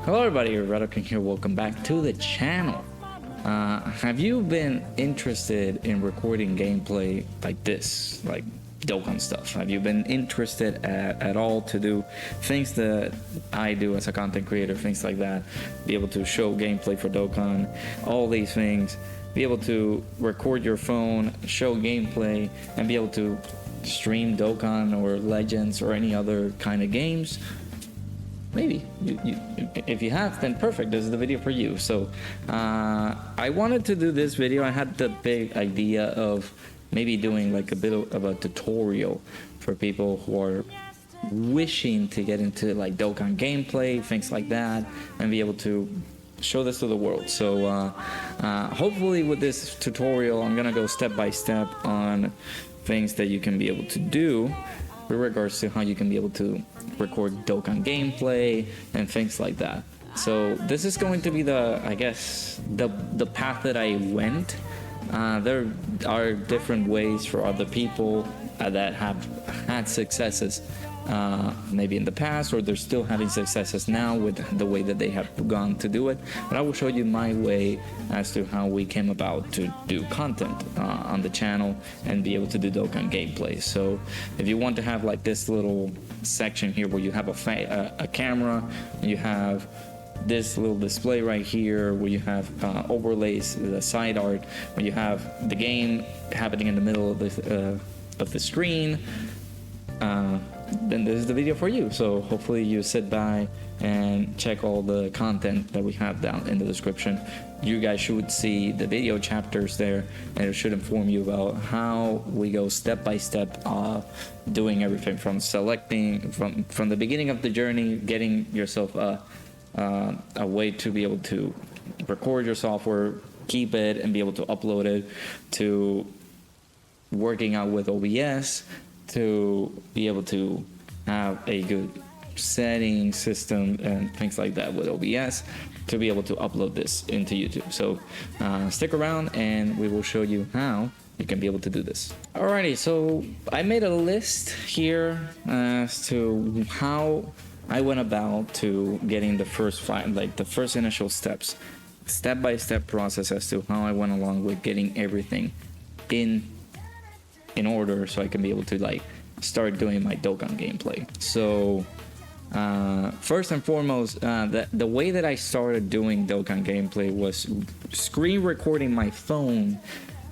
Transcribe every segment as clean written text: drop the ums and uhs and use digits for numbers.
Hello everybody, ElGato here. Welcome back to the channel. Have you been interested in recording gameplay like this, like Dokkan stuff? Have you been interested at all to do things that I do as a content creator, things like that? Be able to show gameplay for Dokkan, all these things. Be able to record your phone, show gameplay, and be able to stream Dokkan or Legends or any other kind of games? Maybe if you have, then perfect, this is the video for you. So I wanted to do this video. I had the big idea of maybe doing like a bit of a tutorial for people who are wishing to get into like Dokkan gameplay, things like that, and be able to show this to the world. So hopefully with this tutorial I'm gonna go step by step on things that you can be able to do with regards to how you can be able to record Dokkan gameplay and things like that. So this is going to be I guess the path that I went. There are different ways for other people that have had successes maybe in the past, or they're still having successes now with the way that they have gone to do it. But I will show you my way as to how we came about to do content on the channel and be able to do Dokkan gameplay. So if you want to have like this little section here where you have a camera, you have this little display right here where you have overlays, the side art, where you have the game happening in the middle of the screen, then this is the video for you. So hopefully you sit by and check all the content that we have down in the description. You guys should see the video chapters there, and it should inform you about how we go step by step doing everything from selecting from the beginning of the journey, getting yourself a way to be able to record your software, keep it, and be able to upload it, to working out with OBS, to be able to have a good setting system and things like that with OBS, to be able to upload this into YouTube. So stick around and we will show you how you can be able to do this. Alrighty, so I made a list here as to how I went about to getting the first initial steps, step-by-step process as to how I went along with getting everything in order so I can be able to like start doing my Dokkan gameplay. So first and foremost, the way that I started doing Dokkan gameplay was screen recording my phone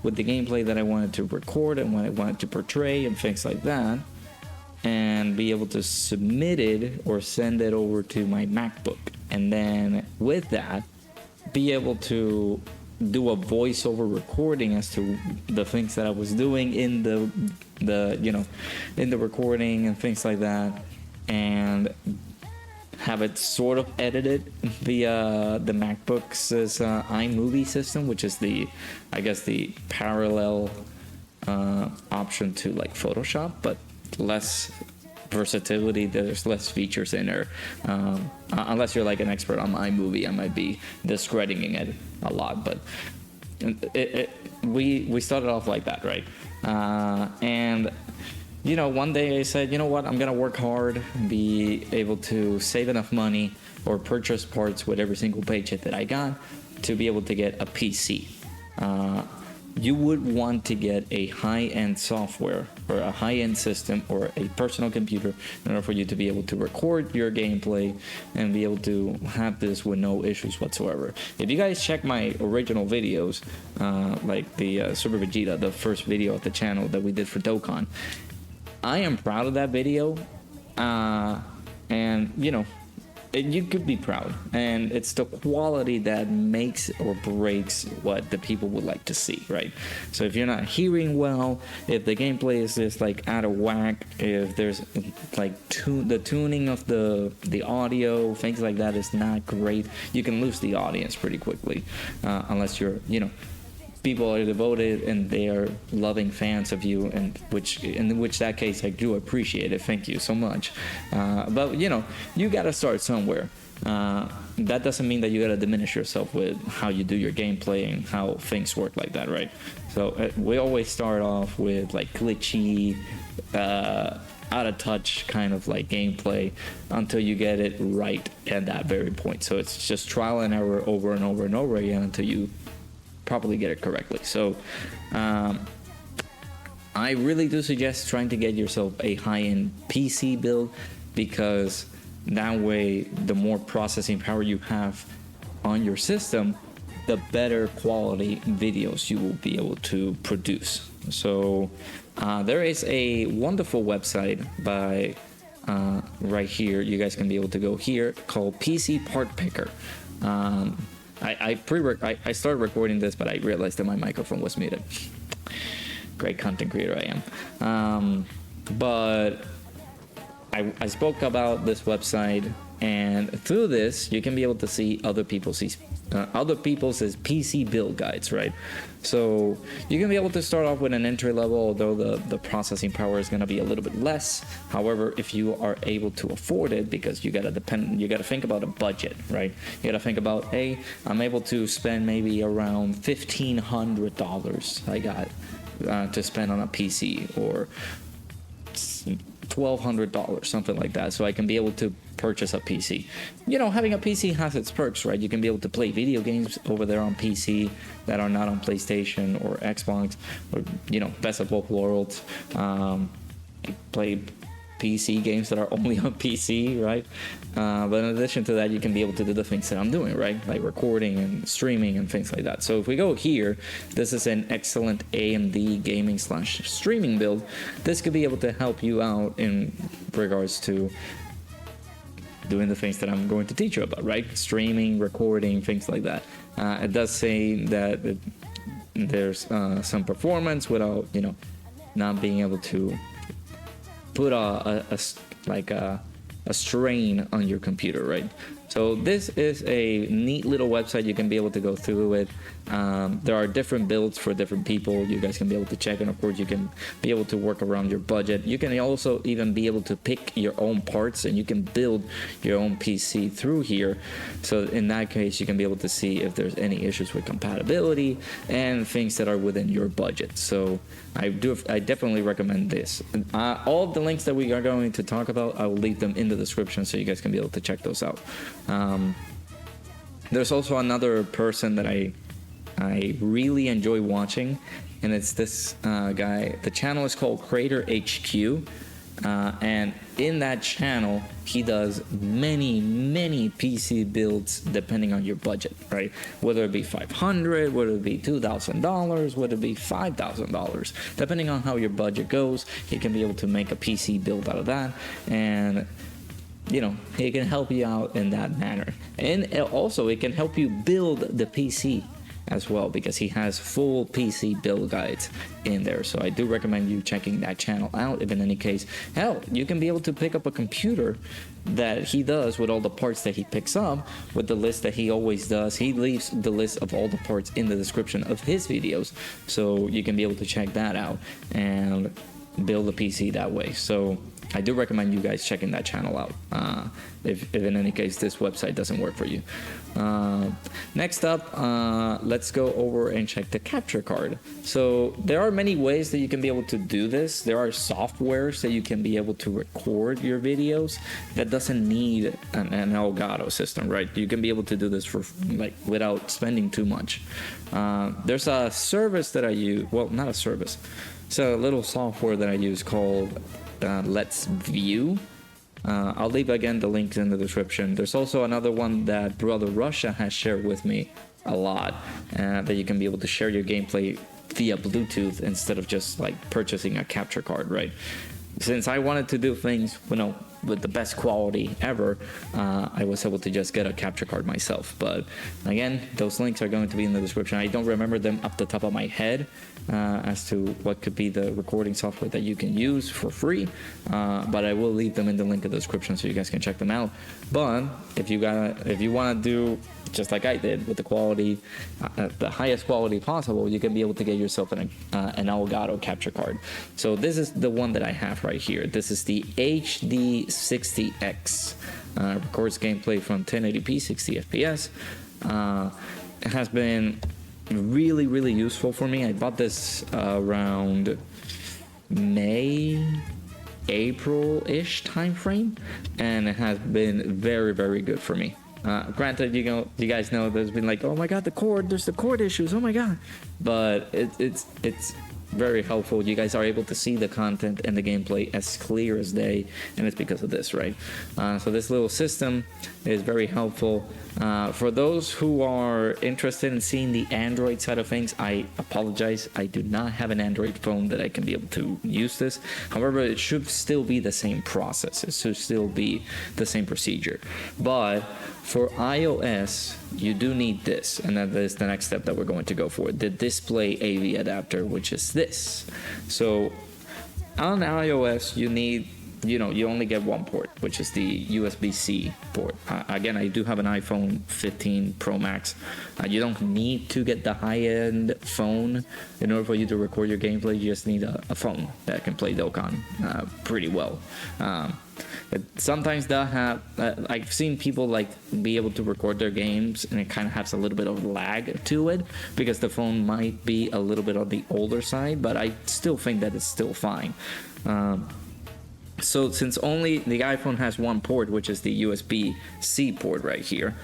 with the gameplay that I wanted to record and what I wanted to portray and things like that, and be able to submit it or send it over to my MacBook, and then with that be able to do a voiceover recording as to the things that I was doing in the in the recording and things like that, and have it sort of edited via the MacBook's iMovie system, which is I guess the parallel option to like Photoshop, but less versatility. There's less features in there, unless you're like an expert on iMovie. I might be discrediting it a lot, but we started off like that, right? And one day I said, you know what, I'm gonna work hard and be able to save enough money or purchase parts with every single paycheck that I got to be able to get a PC. You would want to get a high-end software or a high-end system or a personal computer in order for you to be able to record your gameplay and be able to have this with no issues whatsoever. If you guys check my original videos, like the Super Vegeta, the first video of the channel that we did for Dokkan, I am proud of that video, and you could be proud, and it's the quality that makes or breaks what the people would like to see, right? So if you're not hearing well, if the gameplay is just like out of whack, if there's like the tuning of the audio, things like that is not great, you can lose the audience pretty quickly, unless you're people are devoted and they are loving fans of you, and in which that case I do appreciate it. Thank you so much. But you gotta start somewhere. That doesn't mean that you gotta diminish yourself with how you do your gameplay and how things work like that, right? So we always start off with like glitchy out of touch kind of like gameplay until you get it right at that very point. So it's just trial and error over and over and over again until you properly get it correctly. So I really do suggest trying to get yourself a high-end PC build, because that way the more processing power you have on your system, the better quality videos you will be able to produce. So there is a wonderful website by right here, you guys can be able to go here, called PC Part Picker. I started recording this, but I realized that my microphone was muted. Great content creator I am. But I spoke about this website, and through this you can be able to see other people's PC build guides, right? So you can be able to start off with an entry level, although the processing power is going to be a little bit less. However, if you are able to afford it, because you got to think about a budget, right? You got to think about, hey, I'm able to spend maybe around $1,500 I got to spend on a PC, or $1,200, something like that, so I can be able to purchase a PC. You know, having a PC has its perks, right? You can be able to play video games over there on PC that are not on PlayStation or Xbox, or, you know, best of both worlds. Play PC games that are only on PC, right? But in addition to that, you can be able to do the things that I'm doing, right? Like recording and streaming and things like that. So if we go here, this is an excellent AMD gaming / streaming build. This could be able to help you out in regards to doing the things that I'm going to teach you about, right? Streaming, recording, things like that. It does say that there's some performance without, you know, not being able to put a strain on your computer, right? So this is a neat little website. You can be able to go through it. There are different builds for different people. You guys can be able to check, and of course you can be able to work around your budget. You can also even be able to pick your own parts, and you can build your own PC through here. So in that case, you can be able to see if there's any issues with compatibility and things that are within your budget. So I definitely recommend this. All of the links that we are going to talk about, I will leave them in the description so you guys can be able to check those out. There's also another person that I really enjoy watching, and it's this guy. The channel is called Creator HQ, and in that channel he does many PC builds depending on your budget, right? Whether it be $500, whether it be $2,000, whether it be $5,000, depending on how your budget goes, he can be able to make a PC build out of that, and you know, it can help you out in that manner. And also it can help you build the PC as well, because he has full PC build guides in there. So I do recommend you checking that channel out. If in any case, hell, you can be able to pick up a computer that he does with all the parts that he picks up, with the list that he always does. He leaves the list of all the parts in the description of his videos, so you can be able to check that out and build a PC that way. So I do recommend you guys checking that channel out, if in any case this website doesn't work for you. Next up, let's go over and check the capture card. So there are many ways that you can be able to do this. There are softwares that you can be able to record your videos that doesn't need an ElGato system, right? You can be able to do this for like without spending too much. There's a service that I use, well, not a service, it's a little software that I use called Let's View. I'll leave again the links in the description. There's also another one that Brother Russia has shared with me a lot, that you can be able to share your gameplay via Bluetooth instead of just like purchasing a capture card, right? Since I wanted to do things, you know, with the best quality ever, I was able to just get a capture card myself. But again, those links are going to be in the description. I don't remember them off the top of my head as to what could be the recording software that you can use for free, but I will leave them in the link in the description so you guys can check them out. But if you want to do just like I did with the quality, the highest quality possible, you can be able to get yourself an ElGato capture card. So this is the one that I have right here. This is the HD60X. Records gameplay from 1080p 60 FPS. It has been really useful for me. I bought this around May April-ish time frame, and it has been very, very good for me. Granted, you guys know there's been like, oh my god, there's the cord issues, oh my god, but it's very helpful. You guys are able to see the content and the gameplay as clear as day, and it's because of this, right? So this little system is very helpful. For those who are interested in seeing the Android side of things, I apologize, I do not have an Android phone that I can be able to use this. However, it should still be the same process, it should still be the same procedure. But for iOS, you do need this, and that is the next step that we're going to go for, the display AV adapter, which is this. So on iOS, you need, you only get one port, which is the USB-C port. Again, I do have an iPhone 15 Pro Max. You don't need to get the high-end phone in order for you to record your gameplay. You just need a phone that can play Dokkan pretty well. Sometimes they'll have, I've seen people like be able to record their games, and it kind of has a little bit of lag to it because the phone might be a little bit on the older side, but I still think that it's still fine. So since only the iPhone has one port, which is the USB-C port right here,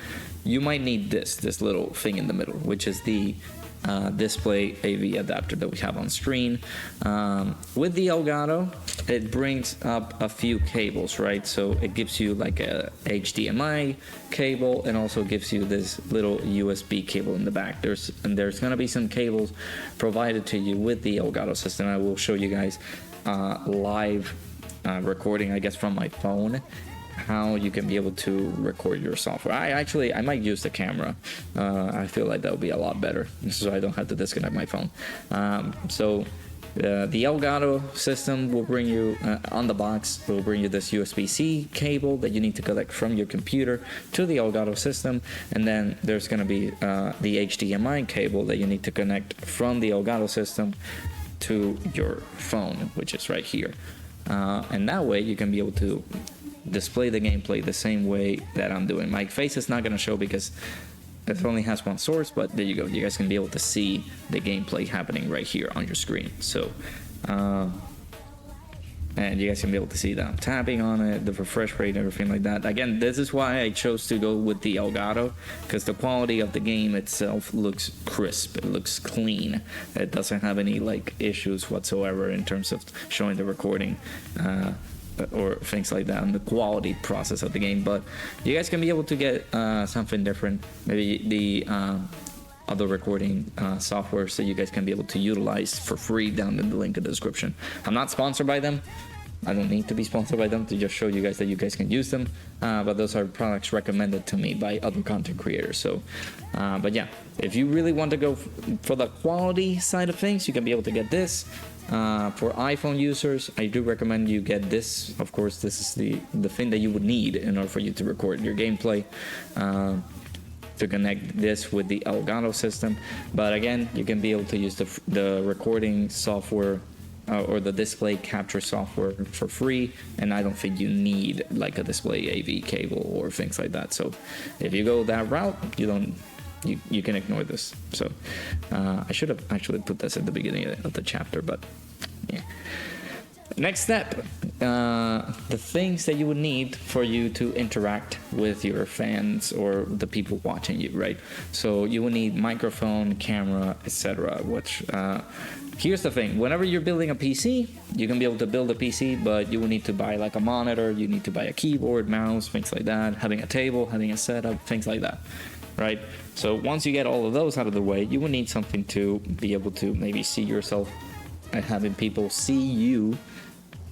you might need this little thing in the middle, which is the display AV adapter that we have on screen. With the ElGato, it brings up a few cables, right? So it gives you like a HDMI cable, and also gives you this little USB cable in the back. There's gonna be some cables provided to you with the ElGato system. I will show you guys live recording, I guess, from my phone, how you can be able to record your software. I might use the camera. I feel like that would be a lot better, so I don't have to disconnect my phone. So the ElGato system will bring you on the box, will bring you this USB-C cable that you need to connect from your computer to the ElGato system, and then there's going to be the HDMI cable that you need to connect from the ElGato system to your phone, which is right here. And that way you can be able to display the gameplay the same way that I'm doing. My face is not going to show because it only has one source, but there you go. You guys can be able to see the gameplay happening right here on your screen. So, and you guys can be able to see that I'm tapping on it, the refresh rate, everything like that. Again, this is why I chose to go with the ElGato, because the quality of the game itself looks crisp, it looks clean, it doesn't have any like issues whatsoever in terms of showing the recording or things like that, and the quality process of the game. But you guys can be able to get something different, maybe the other recording software, so you guys can be able to utilize for free down in the link in the description. I'm not sponsored by them. I don't need to be sponsored by them to just show you guys that you guys can use them, but those are products recommended to me by other content creators. So but yeah, if you really want to go for the quality side of things, you can be able to get this. For iPhone users, I do recommend you get this. Of course, this is the thing that you would need in order for you to record your gameplay, to connect this with the ElGato system. But again, you can be able to use the recording software or the display capture software for free, and I don't think you need like a display AV cable or things like that. So if you go that route, you can ignore this. So I should have actually put this at the beginning of the chapter, but yeah. Next step, the things that you would need for you to interact with your fans or the people watching you, right? So you will need microphone, camera, etc. Which here's the thing: whenever you're building a PC, you can be able to build a PC, but you will need to buy like a monitor, you need to buy a keyboard, mouse, things like that, having a table, having a setup, things like that, right? So once you get all of those out of the way, you will need something to be able to maybe see yourself and having people see you,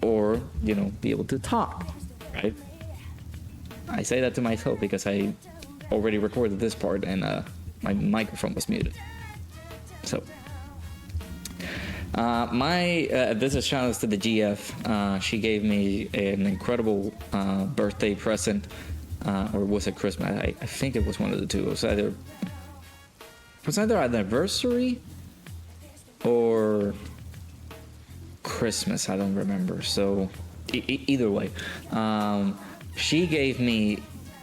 or be able to talk, right? I say that to myself because I already recorded this part and my microphone was muted. So this is shout outs to the GF. She gave me an incredible birthday present, or was it Christmas? I think it was one of the two. It was either anniversary or Christmas, I don't remember. So either way, she gave me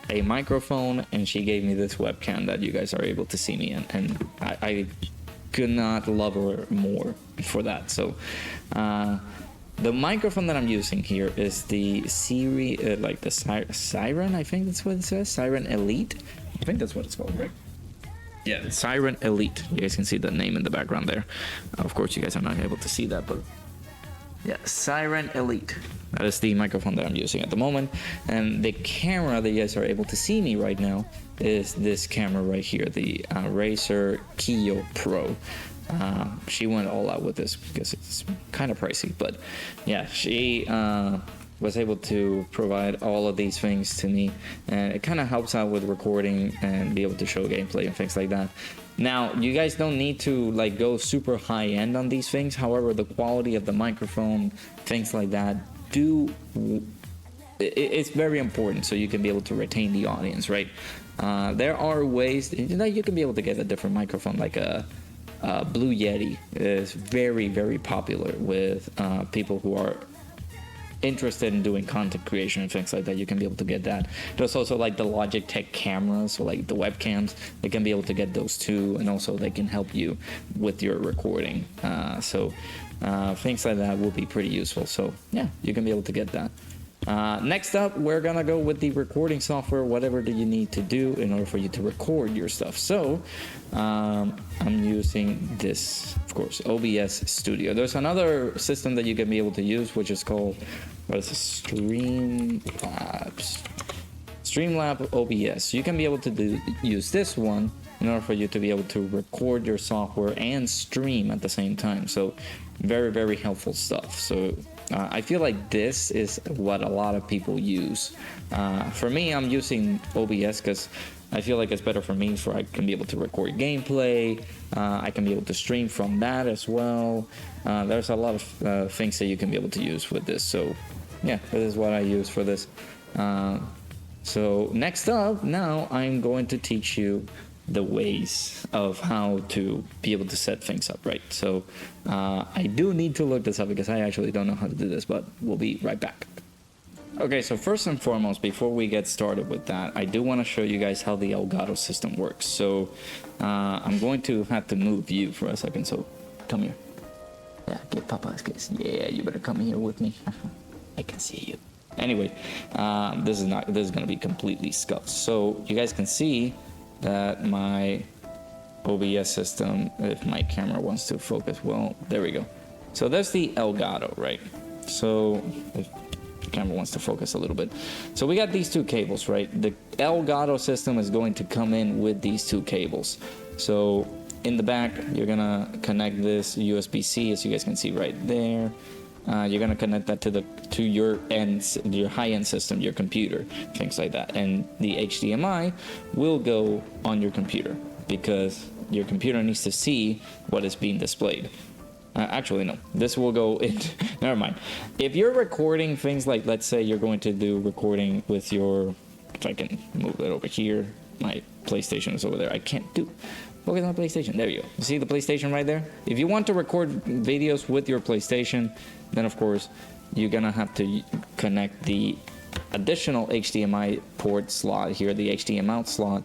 a microphone and she gave me this webcam that you guys are able to see me in, and I could not love her more for that. So the microphone that I'm using here is the Siri, like the Siren, I think that's what it says, Siren Elite. I think that's what it's called, right? Yeah, Siren Elite. You guys can see the name in the background there. Of course, you guys are not able to see that, but yeah, Siren Elite. That is the microphone that I'm using at the moment. And the camera that you guys are able to see me right now is this camera right here, the Razer Kiyo Pro. She went all out with this because it's kind of pricey, but yeah, she was able to provide all of these things to me, and it kind of helps out with recording and be able to show gameplay and things like that. Now, you guys don't need to like go super high end on these things. However, the quality of the microphone, things like that, it's very important so you can be able to retain the audience, right? There are ways that you can be able to get a different microphone, like a Blue Yeti is very, very popular with people who are interested in doing content creation and things like that. You can be able to get that. There's also like the Logitech cameras, so like the webcams, they can be able to get those too, and also they can help you with your recording. So things like that will be pretty useful. So yeah, you can be able to get that. Next up, we're gonna go with the recording software. Whatever do you need to do in order for you to record your stuff? So I'm using this, of course, OBS Studio. There's another system that you can be able to use, which is called, what is it? Streamlabs OBS. You can be able to use this one in order for you to be able to record your software and stream at the same time. So very, very helpful stuff. So I feel like this is what a lot of people use. For me, I'm using OBS because I feel like it's better for me, for I can be able to record gameplay. I can be able to stream from that as well. There's a lot of things that you can be able to use with this. So yeah, this is what I use for this. So next up, now I'm going to teach you the ways of how to be able to set things up, right? So I do need to look this up because I actually don't know how to do this, but we'll be right back. Okay, so first and foremost, before we get started with that, I do want to show you guys how the ElGato system works. So I'm going to have to move you for a second, so come here. Yeah, get Papa's kiss. Yeah, you better come here with me. I can see you. Anyway, this is gonna be completely scuffed. So you guys can see that my OBS system, if my camera wants to focus, well, there we go. So that's the ElGato, right? So if the camera wants to focus a little bit. So we got these two cables, right? The ElGato system is going to come in with these two cables. So in the back, you're gonna connect this USB-C, as you guys can see right there. You're gonna connect that to your high-end system, your computer, things like that. And the HDMI will go on your computer because your computer needs to see what is being displayed. Actually, no. This will go in. Never mind. If you're recording things like, let's say you're going to do recording with your, if I can move it over here, my PlayStation is over there. I can't do. Look at my PlayStation. There you go. You see the PlayStation right there? If you want to record videos with your PlayStation, then of course you're gonna have to connect the additional HDMI port slot here, the HDMI out slot,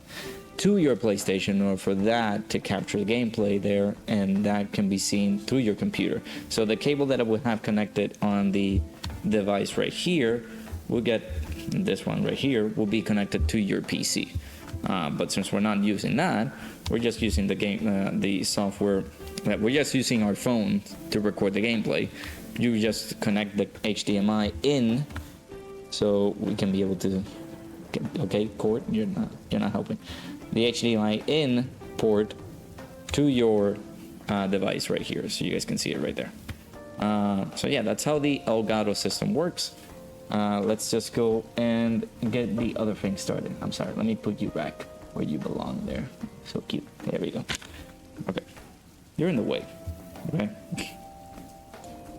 to your PlayStation in order for that to capture the gameplay there, and that can be seen through your computer. So the cable that I would have connected on the device right here will get, this one right here will be connected to your PC. But since we're not using that, we're just using the software, we're just using our phone to record the gameplay. You just connect the HDMI in, so we can be able to, okay, cord, you're not helping. The HDMI in port to your device right here, so you guys can see it right there. So yeah, that's how the ElGato system works. Let's just go and get the other thing started. I'm sorry, let me put you back where you belong there. So cute. There we go. Okay. You're in the way. Okay.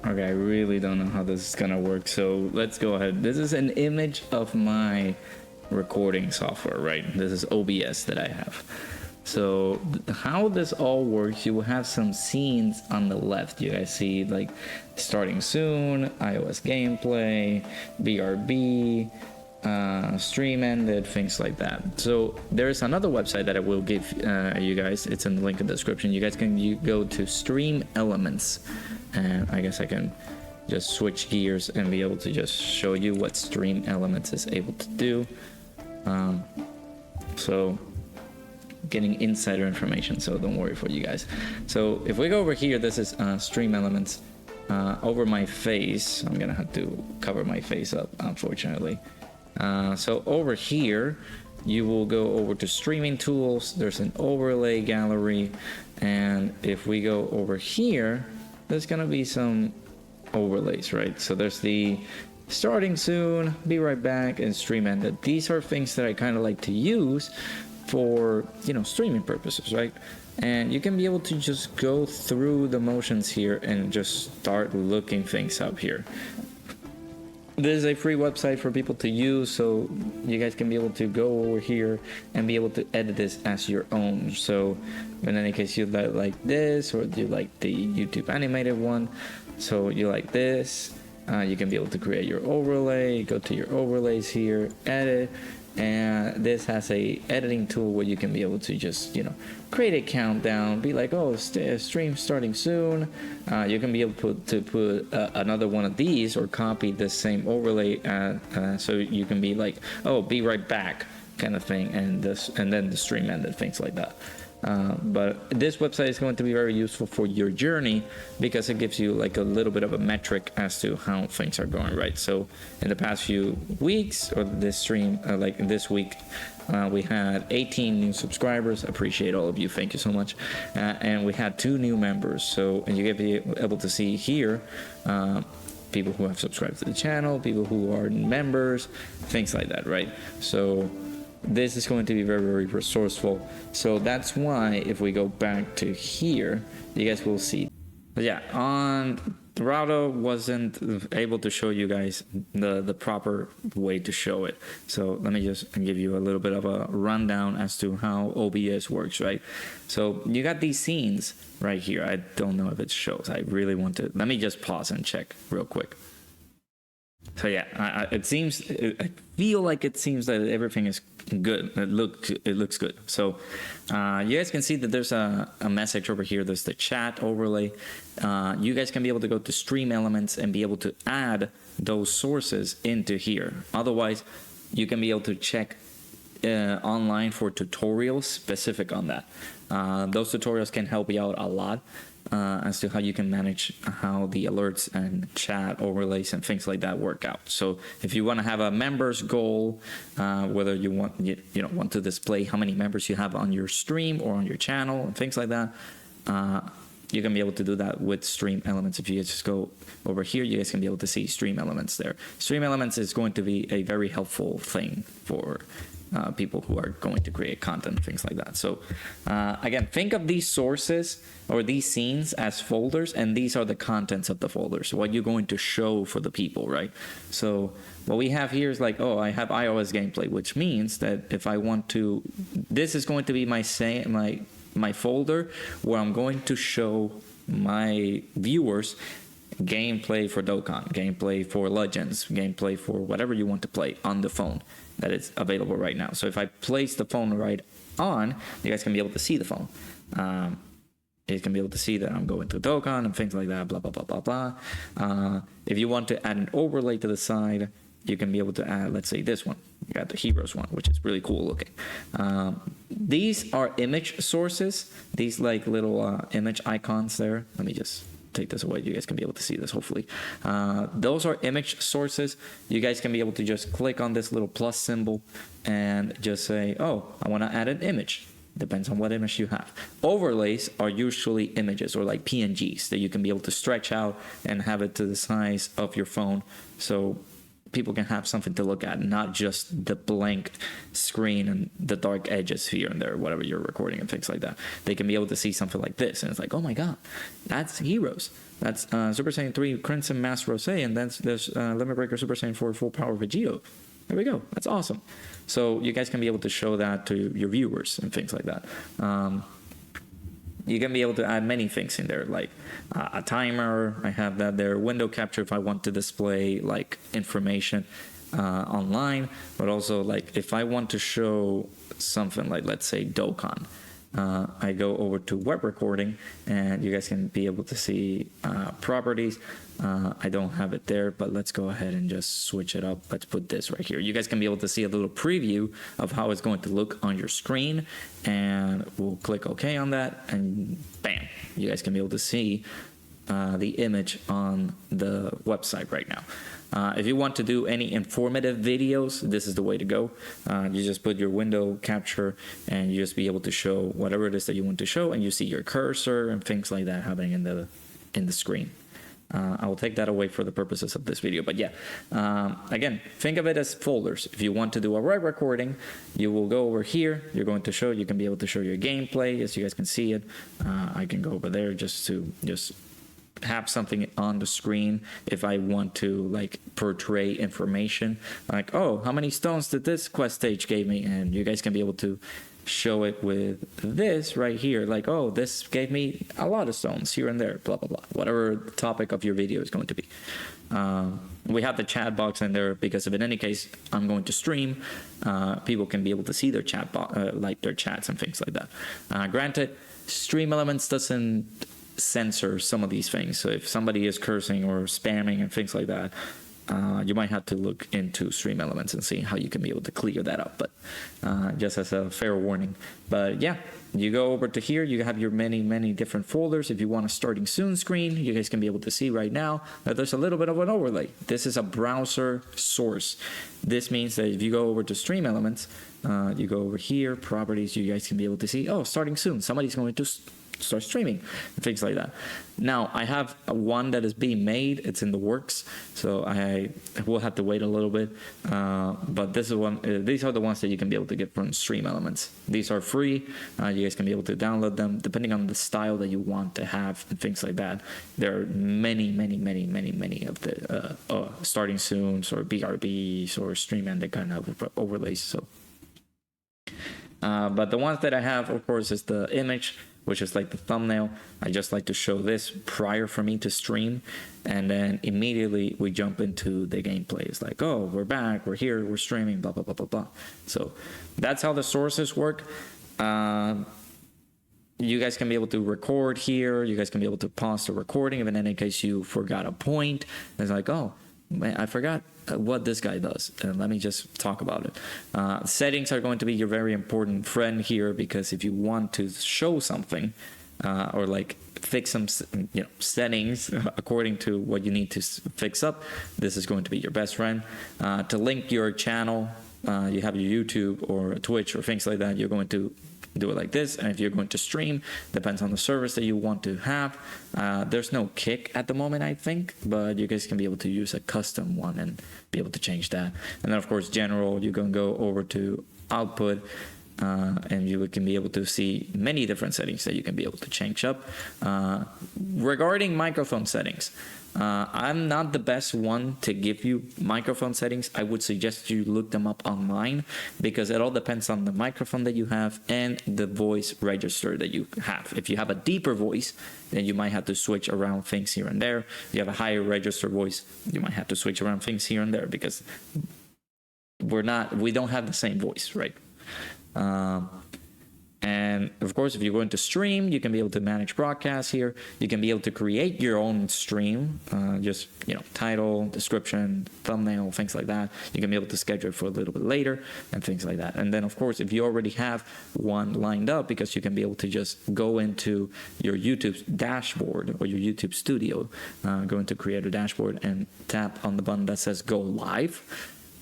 Okay, I really don't know how this is gonna work, so let's go ahead. This is an image of my recording software, right? This is OBS that I have. So how this all works, you will have some scenes on the left. You guys see like starting soon, iOS gameplay, BRB, stream ended, things like that. So there's another website that I will give you guys. It's in the link in the description. You guys can go to StreamElements, and I guess just switch gears and be able to just show you what StreamElements is able to do. So getting insider information, so don't worry for you guys. So if we go over here, this is StreamElements. Over my face, I'm gonna have to cover my face up, unfortunately. So over here, you will go over to streaming tools. There's an overlay gallery, and if we go over here, there's gonna be some overlays, right? So there's the starting soon, be right back, and stream ended. These are things that I kind of like to use for, you know, streaming purposes, right? And you can be able to just go through the motions here and just start looking things up here. This is a free website for people to use, so you guys can be able to go over here and be able to edit this as your own. So in any case, you like this, or you like the YouTube animated one, so you like this, you can be able to create your overlay, go to your overlays here, edit, and this has a editing tool where you can be able to just, you know, create a countdown, be like, oh, stream starting soon. You can be able to put another one of these, or copy the same overlay, so you can be like, oh, be right back kind of thing, and then the stream ended, things like that. But this website is going to be very useful for your journey, because it gives you like a little bit of a metric as to how things are going, right? So in the past few weeks, or this stream, like this week, we had 18 new subscribers. Appreciate all of you, thank you so much. And we had 2 new members, so, and you get be able to see here people who have subscribed to the channel, people who are members, things like that, right? So this is going to be very, very resourceful. So that's why if we go back to here, you guys will see. But yeah, on Rado wasn't able to show you guys the proper way to show it. So let me just give you a little bit of a rundown as to how OBS works, right? So you got these scenes right here. I don't know if it shows. I really want to. Let me just pause and check real quick. So yeah, I feel like it seems that everything is good. It looks good. So you guys can see that there's a message over here. There's the chat overlay. You guys can be able to go to StreamElements and be able to add those sources into here. Otherwise, you can be able to check online for tutorials specific on that. Those tutorials can help you out a lot. As to how you can manage how the alerts and chat overlays and things like that work out. So if you want to have a members goal, whether you want want to display how many members you have on your stream or on your channel and things like that, you can be able to do that with StreamElements. If you guys just go over here, you guys can be able to see StreamElements there. StreamElements is going to be a very helpful thing for people who are going to create content, things like that. So again, think of these sources or these scenes as folders, and these are the contents of the folders, what you're going to show for the people, right? So what we have here is like, oh, I have iOS gameplay, which means that if I want to, this is going to be my folder where I'm going to show my viewers gameplay for Dokkan, gameplay for Legends, gameplay for whatever you want to play on the phone that is available right now. So if I place the phone right on, you guys can be able to see the phone. You can be able to see that I'm going through Dokkan and things like that, blah, blah, blah, blah, blah. If you want to add an overlay to the side, you can be able to add, let's say this one. You got the Heroes one, which is really cool looking. These are image sources, these like little image icons there. Let me just take this away. You guys can be able to see this, hopefully. Those are image sources. You guys can be able to just click on this little plus symbol and just say, oh, I want to add an image. Depends on what image you have. Overlays are usually images or like PNGs that you can be able to stretch out and have it to the size of your phone, so people can have something to look at, not just the blank screen and the dark edges here and there, whatever you're recording and things like that. They can be able to see something like this, and it's like, oh my god, that's Heroes. That's Super Saiyan 3 Crimson Master Rose, and then there's Limit Breaker Super Saiyan 4 Full Power Vegito. There we go. That's awesome. So you guys can be able to show that to your viewers and things like that. You can be able to add many things in there, like a timer. I have that there. Window capture if I want to display like information online, but also like if I want to show something like, let's say Dokkan, I go over to web recording, and you guys can be able to see properties. I don't have it there, but let's go ahead and just switch it up. Let's put this right here. You guys can be able to see a little preview of how it's going to look on your screen, and we'll click OK on that, and bam, you guys can be able to see the image on the website right now. If you want to do any informative videos, this is the way to go. You just put your window capture, and you just be able to show whatever it is that you want to show, and you see your cursor and things like that happening in the screen. I will take that away for the purposes of this video, but yeah, again, think of it as folders. If you want to do a web recording, you will go over here. You're going to show, you can be able to show your gameplay, as you guys can see it. I can go over there just to have something on the screen if I want to like portray information, like, oh, how many stones did this quest stage gave me, and you guys can be able to show it with this right here, like, oh, this gave me a lot of stones here and there, blah blah blah, whatever the topic of your video is going to be. We have the chat box in there because if in any case I'm going to stream, people can be able to see their chat box, like their chats and things like that. Granted, StreamElements doesn't censor some of these things, so if somebody is cursing or spamming and things like that, you might have to look into StreamElements and see how you can be able to clear that up, but just as a fair warning. But yeah, you go over to here, you have your many different folders. If you want a starting soon screen, you guys can be able to see right now that there's a little bit of an overlay. This is a browser source. This means that if you go over to StreamElements, you go over here, properties, you guys can be able to see, oh, starting soon, somebody's going to start streaming and things like that. Now I have one that is being made, it's in the works, so I will have to wait a little bit, but this is one. These are the ones that you can be able to get from StreamElements. These are free. You guys can be able to download them depending on the style that you want to have and things like that. There are many of the starting soons or BRBs or stream and that kind of overlays. So but the ones that I have, of course, is the image, which is like the thumbnail. I just like to show this prior for me to stream, and then immediately we jump into the gameplay. It's like, oh, we're back, we're here, we're streaming, blah blah blah blah blah. So that's how the sources work. You guys can be able to record here. You guys can be able to pause the recording if in any case you forgot a point. It's like, oh man, I forgot what this guy does, and let me just talk about it. Settings are going to be your very important friend here, because if you want to show something or like fix some settings according to what you need to fix up, this is going to be your best friend. To link your channel, you have your YouTube or Twitch or things like that, you're going to do it like this. And if you're going to stream, depends on the service that you want to have. There's no kick at the moment, I think, but you guys can be able to use a custom one and be able to change that. And then of course general, you can go over to output, and you can be able to see many different settings that you can be able to change up. Regarding microphone settings, I'm not the best one to give you microphone settings. I would suggest you look them up online, because it all depends on the microphone that you have and the voice register that you have. If you have a deeper voice, then you might have to switch around things here and there. If you have a higher register voice, you might have to switch around things here and there, because we don't have the same voice, right? And of course, if you're going to stream, you can be able to manage broadcast here. You can be able to create your own stream, just title, description, thumbnail, things like that. You can be able to schedule it for a little bit later and things like that. And then of course, if you already have one lined up, because you can be able to just go into your YouTube dashboard or your YouTube studio, go into create a dashboard and tap on the button that says go live.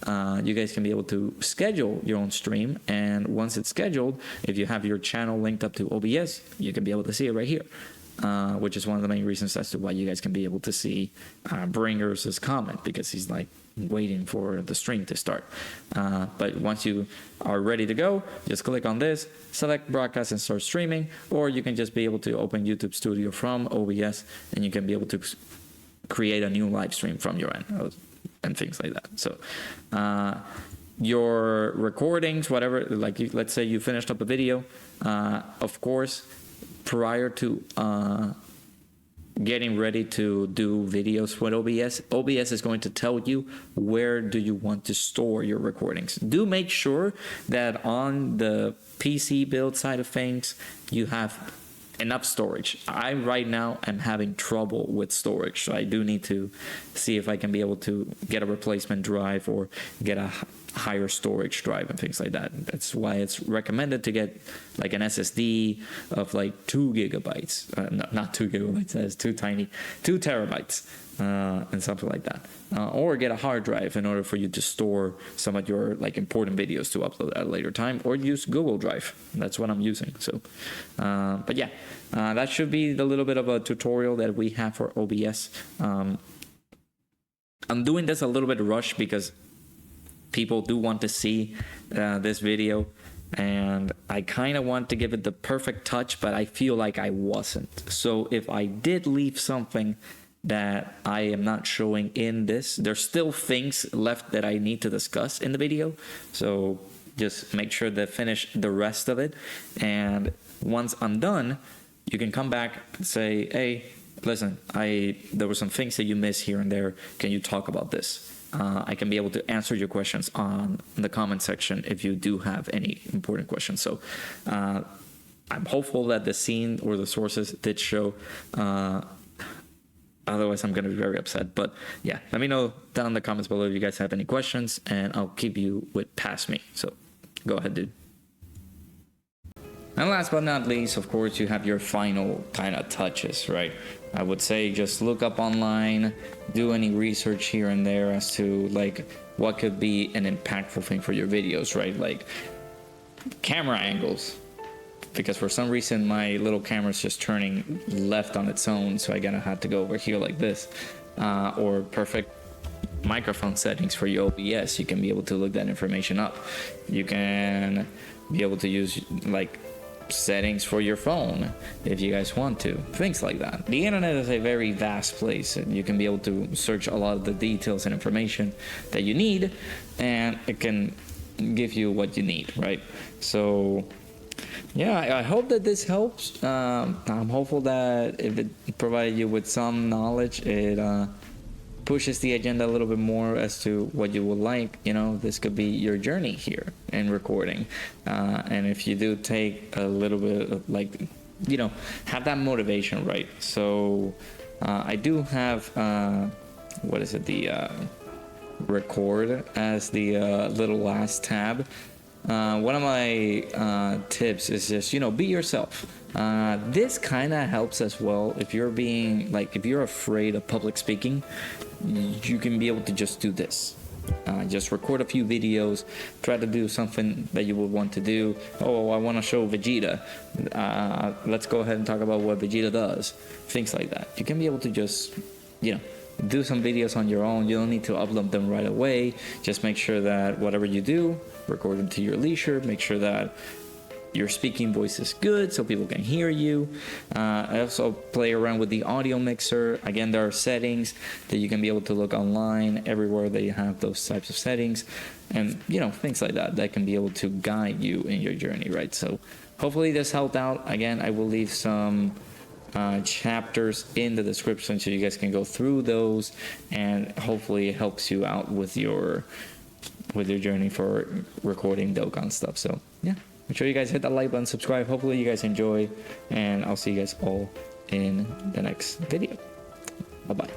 You guys can be able to schedule your own stream, and once it's scheduled, if you have your channel linked up to OBS, you can be able to see it right here, which is one of the main reasons as to why you guys can be able to see Bringers' comment, because he's like waiting for the stream to start. But once you are ready to go, just click on this, select broadcast and start streaming, or you can just be able to open YouTube Studio from OBS, and you can be able to create a new live stream from your end and things like that. So your recordings, whatever, like let's say you finished up a video, of course, prior to getting ready to do videos with OBS, OBS is going to tell you where do you want to store your recordings. Do make sure that on the PC build side of things, you have enough storage. I right now am having trouble with storage, so I do need to see if I can be able to get a replacement drive or get a higher storage drive and things like that. That's why it's recommended to get like an SSD of like 2 gigabytes. No, not 2 gigabytes, that's too tiny, 2 terabytes and something like that. Or get a hard drive in order for you to store some of your like important videos to upload at a later time, or use Google Drive. That's what I'm using. So, but yeah, that should be the little bit of a tutorial that we have for OBS. I'm doing this a little bit rushed because people do want to see this video, and I kind of want to give it the perfect touch, but I feel like I wasn't. So if I did leave something that I am not showing in this, there's still things left that I need to discuss in the video. So just make sure to finish the rest of it, and once I'm done, you can come back and say, hey, listen, there were some things that you missed here and there. Can you talk about this? I can be able to answer your questions on the comment section if you do have any important questions. So I'm hopeful that the scene or the sources did show. Otherwise, I'm going to be very upset. But yeah, let me know down in the comments below if you guys have any questions, and I'll keep you with past me. So go ahead, dude. And last but not least, of course, you have your final kind of touches, right? I would say just look up online, do any research here and there as to like what could be an impactful thing for your videos, right? Like camera angles. Because for some reason my little camera's just turning left on its own, so I gotta have to go over here like this. Or perfect microphone settings for your OBS. You can be able to look that information up. You can be able to use like settings for your phone if you guys want to, things like that. The internet is a very vast place, and you can be able to search a lot of the details and information that you need, and it can give you what you need, right? So yeah, I hope that this helps. I'm hopeful that if it provided you with some knowledge, it pushes the agenda a little bit more as to what you would like. You know, this could be your journey here in recording. And if you do take a little bit of like, you know, have that motivation, right? So I do have, what is it? The record as the little last tab. One of my tips is just, you know, be yourself. This kind of helps as well if you're being like, if you're afraid of public speaking, you can be able to just do this. Just record a few videos, try to do something that you would want to do. Oh, I want to show Vegeta. Let's go ahead and talk about what Vegeta does. Things like that. You can be able to just, you know, do some videos on your own. You don't need to upload them right away. Just make sure that whatever you do, record them to your leisure. Make sure that your speaking voice is good so people can hear you. I also play around with the audio mixer. Again, there are settings that you can be able to look online everywhere that you have those types of settings, and you know, things like that that can be able to guide you in your journey, right? So hopefully this helped out. Again, I will leave some chapters in the description so you guys can go through those, and hopefully it helps you out with your journey for recording DOKKAN stuff. So yeah, make sure you guys hit that like button, subscribe. Hopefully you guys enjoy, and I'll see you guys all in the next video. Bye bye.